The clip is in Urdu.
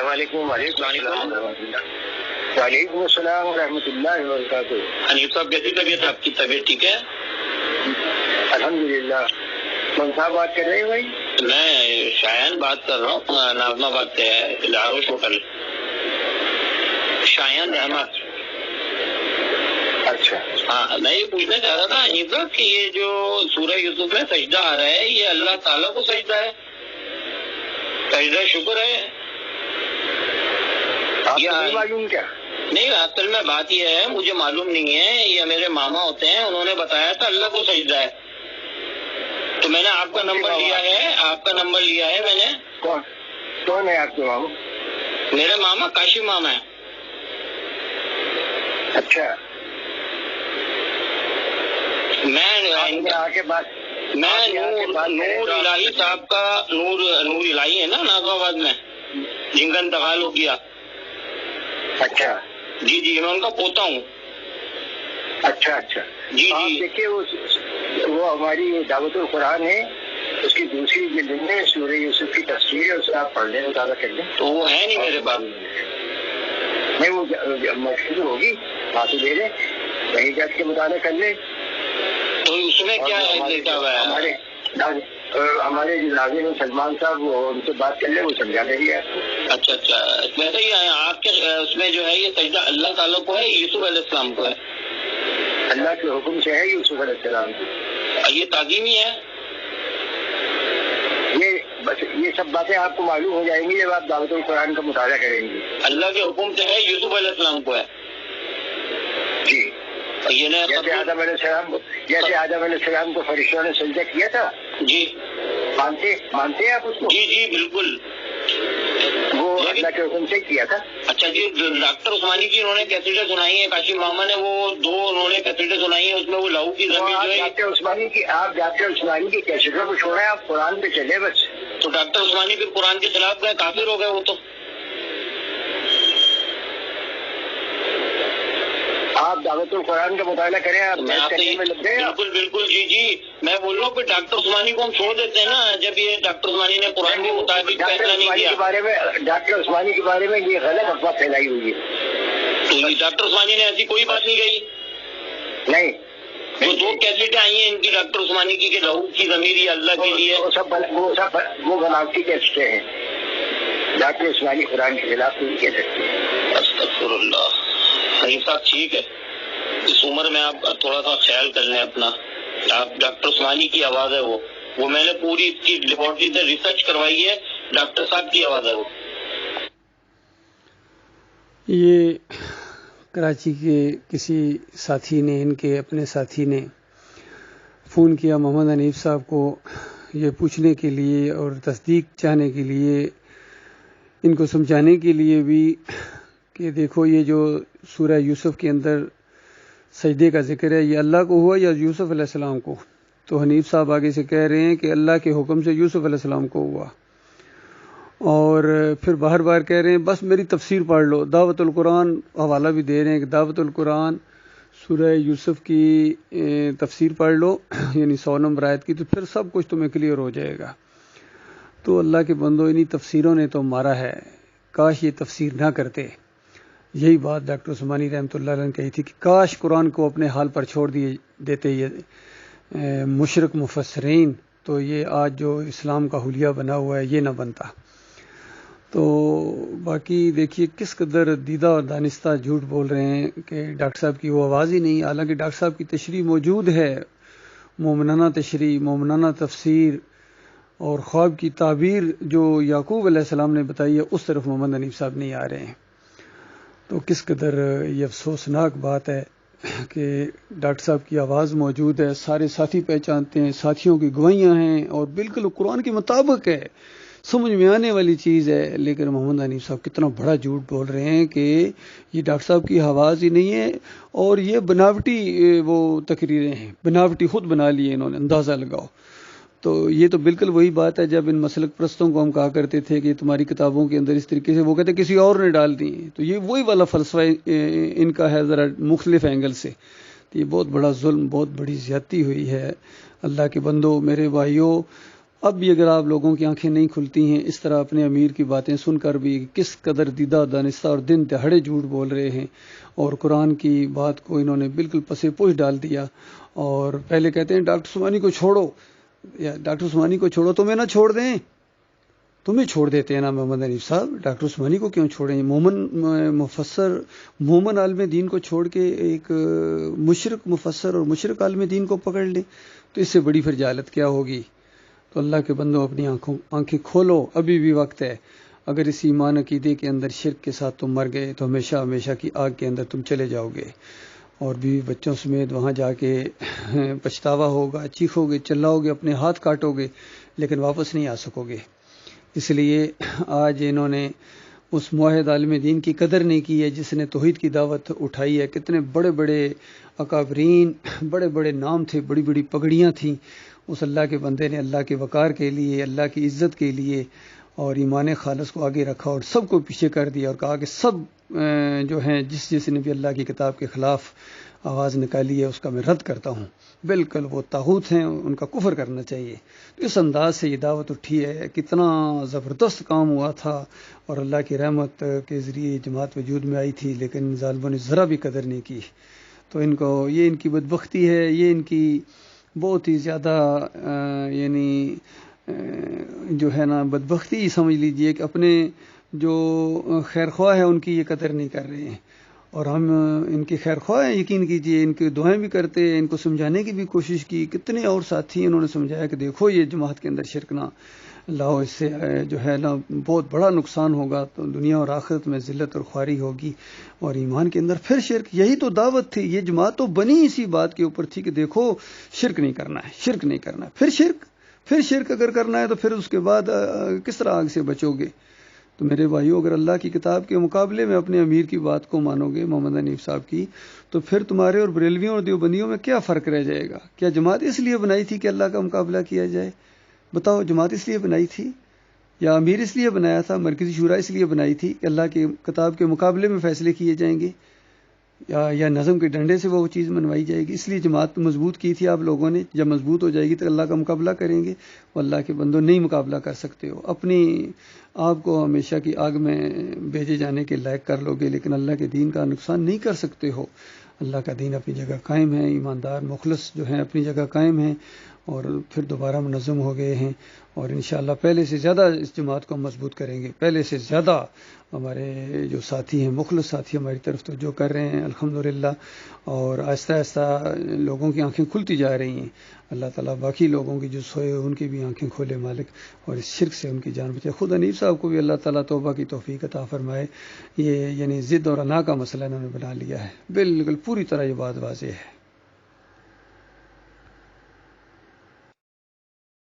السلام علیکم. وعلیکم السلام ورحمۃ اللہ. وعلیکم السلام ورحمۃ اللہ وبرکاتہ. حنیف صاحب کیسی طبیعت ہے آپ کی؟ طبیعت ٹھیک ہے الحمدللہ. کون صاحب بات کر رہے ہیں بھائی؟ میں شایان بات کر رہا ہوں، نازم آباد سے ہے، لاہور ہوٹل. شایان احمد. اچھا ہاں، میں یہ پوچھنا چاہ رہا تھا حنیف صاحب کہ یہ جو سورہ یوسف میں سجدہ آ رہا ہے، یہ اللہ تعالیٰ کو سجدہ ہے، سجدہ شکر ہے آپ کو نہیں معلوم کیا؟ نہیں، اصل میں بات یہ ہے، مجھے معلوم نہیں ہے، یہ میرے ماما ہوتے ہیں، انہوں نے بتایا تھا اللہ کو سجدہ ہے، تو میں نے آپ کا نمبر لیا ہے میں نے. کون ہے آپ کے ماما؟ میرے ماما کاشف ماما ہے. اچھا، میں نور الہی صاحب کا نور الہی ہے نا نازم آباد میں، جن کا انتقال ہو گیا. اچھا جی، میں ان کا پوتا ہوں. اچھا. جی دیکھیے وہ ہماری دعوت القرآن ہے، اس کی دوسری جلد میں سورہ یوسف کی تفسیر ہے، اسے آپ پڑھ لیں، مطالعہ کر لیں. تو وہ ہے نہیں میرے پاس. نہیں، وہ مشہور ہوگی، وہاں سے لے لیں، وہیں جا کے مطالعہ کر لیں. تو اس میں کیا لکھا ہوا ہے؟ ہمارے ناظرین سلمان صاحب، وہ ان سے بات کر لیں، وہ سمجھا دیں گے آپ کو. اچھا، ویسے ہی آپ کے اس میں جو ہے یہ سجدہ اللہ تعالیٰ کو ہے، یوسف علیہ السلام کو ہے؟ اللہ کے حکم سے ہے یوسف علیہ السلام کو. یہ تعظیمی ہے؟ یہ سب باتیں آپ کو معلوم ہو جائیں گی جب آپ دعوت القرآن کا مطالعہ کریں گے. اللہ کے حکم سے ہے، یوسف علیہ السلام کو ہے. جی، جیسے آدم علیہ السلام کو فرشتوں نے سجدہ کیا تھا. جی، مانتے ہیں آپ اس کو؟ جی بالکل. وہ اللہ کے حکم سے کیا تھا. اچھا جی، ڈاکٹر عثمانی کی انہوں نے کیسٹیں سنائی ہیں، کاشف ماما نے وہ انہوں نے کیسٹیں سنائی ہیں، اس میں وہ لہو کی زمین جو ہے. آپ ڈاکٹر عثمانی کی کیسٹوں کو چھوڑیں، آپ قرآن پہ چلے بس. تو ڈاکٹر عثمانی پھر قرآن کے خلاف گئے، کافر ہو گئے وہ تو. آپ دعوت القرآن کا مطالعہ کریں. بالکل. جی، میں بول رہا ہوں کہ ڈاکٹر عثمانی کو ہم چھوڑ دیتے ہیں نا، جب یہ ڈاکٹر عثمانی نے قرآن کے مطابق فیصلہ نہیں کیا. ڈاکٹر عثمانی کے بارے میں یہ غلط افواہ پھیلائی ہوئی ہے. ڈاکٹر عثمانی نے ایسی کوئی بات نہیں کہی. نہیں، وہ 2 کیسٹیں آئی ہیں ان کی ڈاکٹر عثمانی کی کہ لہو کی ضمیر یہ اللہ کے لیے. وہ بناوٹی کیسٹیں ہیں. ڈاکٹر عثمانی قرآن کے خلاف نہیں کہہ سکتے. استغفر اللہ. حنیف صاحب ٹھیک ہے، اس عمر میں آپ تھوڑا سا خیال کر لیں اپنا. آپ ڈاکٹر عثمانی کی آواز ہے وہ میں نے پوری اس کی لیبارٹری سے ریسرچ کروائی ہے، ڈاکٹر صاحب کی آواز ہے وہ. یہ کراچی کے کسی ساتھی نے، ان کے اپنے ساتھی نے فون کیا محمد حنیف صاحب کو یہ پوچھنے کے لیے اور تصدیق چاہنے کے لیے، ان کو سمجھانے کے لیے بھی کہ دیکھو یہ جو سورہ یوسف کے اندر سجدے کا ذکر ہے، یہ اللہ کو ہوا یا یوسف علیہ السلام کو؟ تو حنیف صاحب آگے سے کہہ رہے ہیں کہ اللہ کے حکم سے یوسف علیہ السلام کو ہوا، اور پھر بار بار کہہ رہے ہیں بس میری تفسیر پڑھ لو. دعوت القرآن حوالہ بھی دے رہے ہیں کہ دعوت القرآن سورہ یوسف کی تفسیر پڑھ لو، یعنی 100 نمبر آیت کی، تو پھر سب کچھ تمہیں کلیئر ہو جائے گا. تو اللہ کے بندو، انہی تفسیروں نے تو مارا ہے، کاش یہ تفسیر نہ کرتے. یہی بات ڈاکٹر عثمانی رحمۃ اللہ علیہ نے کہی تھی کہ کاش قرآن کو اپنے حال پر چھوڑ دیتے یہ مشرک مفسرین، تو یہ آج جو اسلام کا حلیہ بنا ہوا ہے یہ نہ بنتا. تو باقی دیکھیے کس قدر دیدہ اور دانستہ جھوٹ بول رہے ہیں کہ ڈاکٹر صاحب کی وہ آواز ہی نہیں، حالانکہ ڈاکٹر صاحب کی تشریح موجود ہے، مومنانہ تشریح، مومنانہ تفسیر اور خواب کی تعبیر جو یعقوب علیہ السلام نے بتائی ہے، اس طرف محمد حنیف صاحب نہیں آ رہے ہیں. تو کس قدر یہ افسوسناک بات ہے کہ ڈاکٹر صاحب کی آواز موجود ہے، سارے ساتھی پہچانتے ہیں، ساتھیوں کی گواہیاں ہیں اور بالکل قرآن کے مطابق ہے، سمجھ میں آنے والی چیز ہے. لیکن محمد حنیف صاحب کتنا بڑا جھوٹ بول رہے ہیں کہ یہ ڈاکٹر صاحب کی آواز ہی نہیں ہے، اور یہ بناوٹی وہ تقریریں ہیں، بناوٹی خود بنا لیے انہوں نے، اندازہ لگاؤ. تو یہ تو بالکل وہی بات ہے جب ان مسلک پرستوں کو ہم کہا کرتے تھے کہ تمہاری کتابوں کے اندر اس طریقے سے، وہ کہتے کسی اور نے ڈال دی. تو یہ وہی والا فلسفہ ان کا ہے، ذرا مختلف اینگل سے. تو یہ بہت بڑا ظلم، بہت بڑی زیادتی ہوئی ہے. اللہ کے بندو، میرے بھائیوں، اب بھی اگر آپ لوگوں کی آنکھیں نہیں کھلتی ہیں اس طرح اپنے امیر کی باتیں سن کر بھی کس قدر دیدہ دانستہ اور دن دہاڑے جھوٹ بول رہے ہیں، اور قرآن کی بات کو انہوں نے بالکل پس پوش ڈال دیا، اور پہلے کہتے ہیں ڈاکٹر عثمانی کو چھوڑو، یا ڈاکٹر عثمانی کو چھوڑو، تمہیں نہ چھوڑ دیں، تمہیں چھوڑ دیتے ہیں نا محمد حنیف صاحب، ڈاکٹر عثمانی کو کیوں چھوڑیں؟ مومن عالم دین کو چھوڑ کے ایک مشرک مفسر اور مشرک عالم دین کو پکڑ لیں، تو اس سے بڑی پھر جہالت کیا ہوگی؟ تو اللہ کے بندوں اپنی آنکھیں کھولو، ابھی بھی وقت ہے۔ اگر اس ایمان عقیدے کے اندر شرک کے ساتھ تم مر گئے تو ہمیشہ ہمیشہ کی آگ کے اندر تم چلے جاؤ گے، اور بیوی بچوں سمیت وہاں جا کے پچھتاوا ہوگا، چیخو گے، چلاؤ گے، اپنے ہاتھ کاٹو گے، لیکن واپس نہیں آ سکو گے۔ اس لیے آج انہوں نے اس موحد عالم دین کی قدر نہیں کی ہے جس نے توحید کی دعوت اٹھائی ہے۔ کتنے بڑے بڑے اکابرین، بڑے بڑے نام تھے، بڑی بڑی پگڑیاں تھیں، اس اللہ کے بندے نے اللہ کے وقار کے لیے، اللہ کی عزت کے لیے اور ایمان خالص کو آگے رکھا اور سب کو پیچھے کر دیا، اور کہا کہ سب جو ہیں جس نے بھی اللہ کی کتاب کے خلاف آواز نکالی ہے اس کا میں رد کرتا ہوں، بالکل وہ طاغوت ہیں، ان کا کفر کرنا چاہیے۔ تو اس انداز سے یہ دعوت اٹھی ہے، کتنا زبردست کام ہوا تھا، اور اللہ کی رحمت کے ذریعے جماعت وجود میں آئی تھی، لیکن ظالموں نے ذرا بھی قدر نہیں کی۔ تو یہ ان کی بدبختی ہے، یہ ان کی بہت ہی زیادہ یعنی جو ہے نا بدبختی سمجھ لیجئے کہ اپنے جو خیر خواہ ہیں ان کی یہ قدر نہیں کر رہے ہیں، اور ہم ان کی خیر خواہ ہیں، یقین کیجئے، ان کی دعائیں بھی کرتے ہیں، ان کو سمجھانے کی بھی کوشش کی، کتنے اور ساتھی انہوں نے سمجھایا کہ دیکھو یہ جماعت کے اندر شرک نہ لاؤ، اس سے جو ہے نا بہت بڑا نقصان ہوگا، تو دنیا اور آخرت میں ذلت اور خواری ہوگی، اور ایمان کے اندر پھر شرک، یہی تو دعوت تھی، یہ جماعت تو بنی اسی بات کے اوپر تھی کہ دیکھو شرک نہیں کرنا ہے، شرک نہیں کرنا ہے، پھر شرک اگر کرنا ہے تو پھر اس کے بعد کس طرح آگ سے بچو گے؟ تو میرے بھائیو، اگر اللہ کی کتاب کے مقابلے میں اپنے امیر کی بات کو مانو گے، محمد حنیف صاحب کی، تو پھر تمہارے اور بریلویوں اور دیوبندیوں میں کیا فرق رہ جائے گا؟ کیا جماعت اس لیے بنائی تھی کہ اللہ کا مقابلہ کیا جائے؟ بتاؤ، جماعت اس لیے بنائی تھی یا امیر اس لیے بنایا تھا، مرکزی شورا اس لیے بنائی تھی کہ اللہ کی کتاب کے مقابلے میں فیصلے کیے جائیں گے، یا نظم کے ڈنڈے سے وہ چیز منوائی جائے گی؟ اس لیے جماعت مضبوط کی تھی آپ لوگوں نے، جب مضبوط ہو جائے گی تو اللہ کا مقابلہ کریں گے، وہ اللہ کے بندوں نہیں مقابلہ کر سکتے ہو، اپنی آپ کو ہمیشہ کی آگ میں بھیجے جانے کے لائق کر لو گے، لیکن اللہ کے دین کا نقصان نہیں کر سکتے ہو۔ اللہ کا دین اپنی جگہ قائم ہے، ایماندار مخلص جو ہیں اپنی جگہ قائم ہیں، اور پھر دوبارہ منظم ہو گئے ہیں، اور انشاءاللہ پہلے سے زیادہ اس جماعت کو مضبوط کریں گے، پہلے سے زیادہ ہمارے جو ساتھی ہیں، مخلص ساتھی ہماری طرف تو جو کر رہے ہیں الحمدللہ، اور آہستہ آہستہ لوگوں کی آنکھیں کھلتی جا رہی ہیں۔ اللہ تعالیٰ باقی لوگوں کی جو سوئے ان کی بھی آنکھیں کھولے مالک، اور اس شرک سے ان کی جان بچے۔ خود حنیف صاحب کو بھی اللہ تعالیٰ توبہ کی توفیق عطا فرمائے۔ یہ یعنی ضد اور انا کا مسئلہ انہوں نے بنا لیا ہے، بالکل پوری طرح یہ بات واضح ہے۔